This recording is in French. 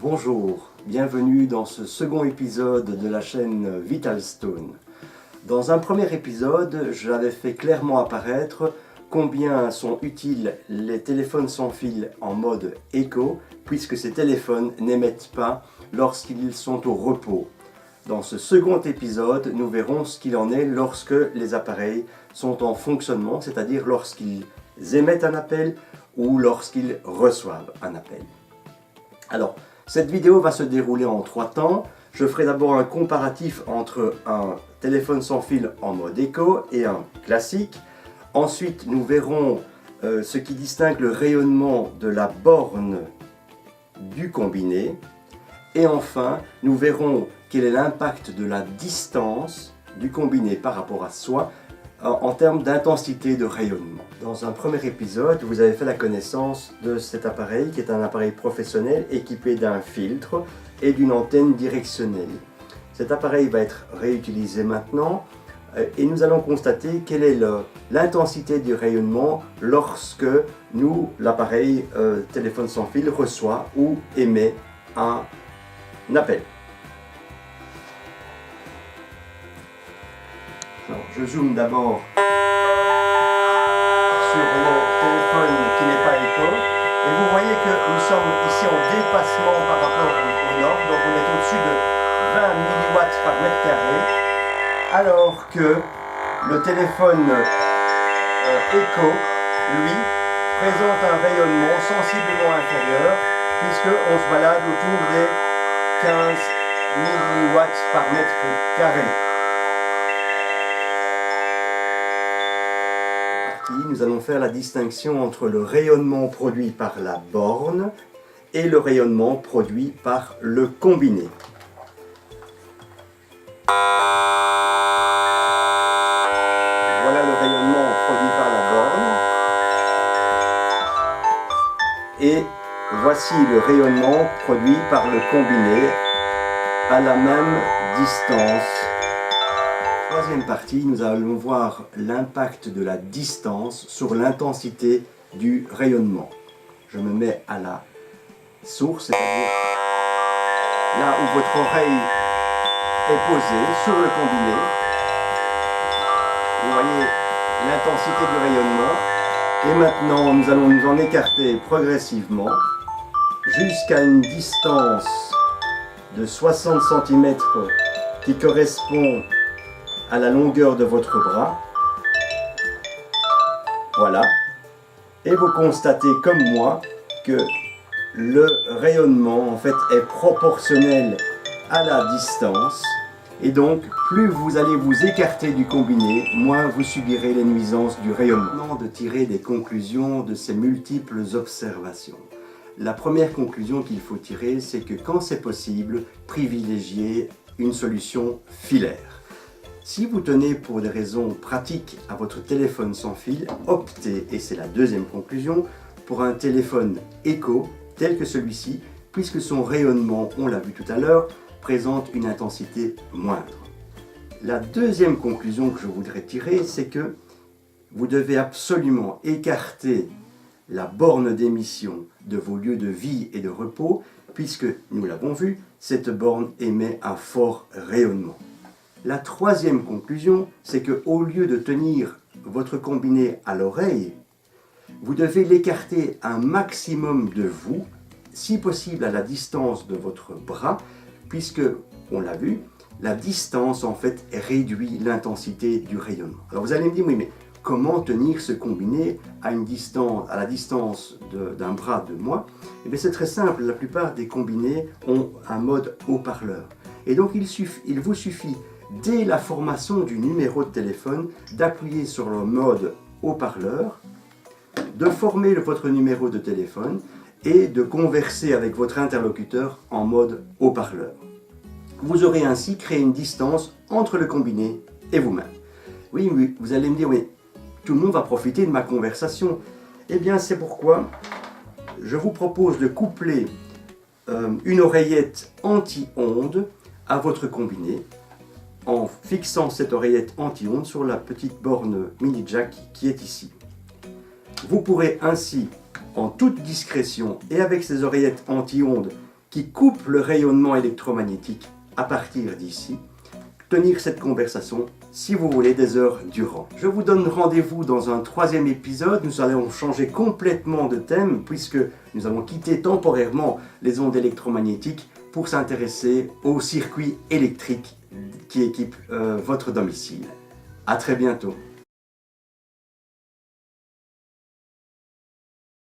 Bonjour, bienvenue dans ce second épisode de la chaîne Vitalstone. Dans un premier épisode, j'avais fait clairement apparaître combien sont utiles les téléphones sans fil en mode éco, puisque ces téléphones n'émettent pas lorsqu'ils sont au repos. Dans ce second épisode, nous verrons ce qu'il en est lorsque les appareils sont en fonctionnement, c'est-à-dire lorsqu'ils émettent un appel ou lorsqu'ils reçoivent un appel. Alors, cette vidéo va se dérouler en 3 temps. Je ferai d'abord un comparatif entre un téléphone sans fil en mode éco et un classique. Ensuite, nous verrons ce qui distingue le rayonnement de la borne du combiné. Et enfin, nous verrons quel est l'impact de la distance du combiné par rapport à soi en termes d'intensité de rayonnement. Dans un premier épisode, vous avez fait la connaissance de cet appareil qui est un appareil professionnel équipé d'un filtre et d'une antenne directionnelle. Cet appareil va être réutilisé maintenant et nous allons constater quelle est l'intensité du rayonnement lorsque l'appareil téléphone sans fil reçoit ou émet un appel. Alors, je zoome d'abord sur le téléphone qui n'est pas éco et vous voyez que nous sommes ici en dépassement par rapport aux normes, donc on est au-dessus de 20 milliwatts par mètre carré, alors que le téléphone éco, lui, présente un rayonnement sensiblement inférieur puisqu'on se balade autour des 15 milliwatts par mètre carré. Nous allons faire la distinction entre le rayonnement produit par la borne et le rayonnement produit par le combiné. Voilà le rayonnement produit par la borne. Et voici le rayonnement produit par le combiné à la même distance. Troisième partie, nous allons voir l'impact de la distance sur l'intensité du rayonnement. Je me mets à la source, c'est-à-dire là où votre oreille est posée sur le combiné. Vous voyez l'intensité du rayonnement. Et maintenant, nous allons nous en écarter progressivement jusqu'à une distance de 60 cm qui correspond à la longueur de votre bras. Voilà. Et vous constatez comme moi que le rayonnement en fait est proportionnel à la distance. Et donc, plus vous allez vous écarter du combiné, moins vous subirez les nuisances du rayonnement. Maintenant, de tirer des conclusions de ces multiples observations. La première conclusion qu'il faut tirer, c'est que quand c'est possible, privilégiez une solution filaire. Si vous tenez pour des raisons pratiques à votre téléphone sans fil, optez, et c'est la deuxième conclusion, pour un téléphone éco tel que celui-ci, puisque son rayonnement, on l'a vu tout à l'heure, présente une intensité moindre. La deuxième conclusion que je voudrais tirer, c'est que vous devez absolument écarter la borne d'émission de vos lieux de vie et de repos, puisque, nous l'avons vu, cette borne émet un fort rayonnement. La troisième conclusion, c'est qu'au lieu de tenir votre combiné à l'oreille, vous devez l'écarter un maximum de vous, si possible à la distance de votre bras, puisque, on l'a vu, la distance en fait réduit l'intensité du rayonnement. Alors vous allez me dire, oui, mais comment tenir ce combiné à la distance d'un bras de moi? Eh bien c'est très simple, la plupart des combinés ont un mode haut-parleur. Et donc il vous suffit, dès la formation du numéro de téléphone, d'appuyer sur le mode haut-parleur, de former votre numéro de téléphone et de converser avec votre interlocuteur en mode haut-parleur. Vous aurez ainsi créé une distance entre le combiné et vous-même. Oui, vous allez me dire, oui, tout le monde va profiter de ma conversation. Eh bien, c'est pourquoi je vous propose de coupler une oreillette anti-onde à votre combiné, en fixant cette oreillette anti-onde sur la petite borne mini jack qui est ici. Vous pourrez ainsi, en toute discrétion et avec ces oreillettes anti-ondes qui coupe le rayonnement électromagnétique à partir d'ici, tenir cette conversation si vous voulez des heures durant. Je vous donne rendez-vous dans un troisième épisode. Nous allons changer complètement de thème puisque nous allons quitter temporairement les ondes électromagnétiques pour s'intéresser aux circuits électriques qui équipent votre domicile. À très bientôt.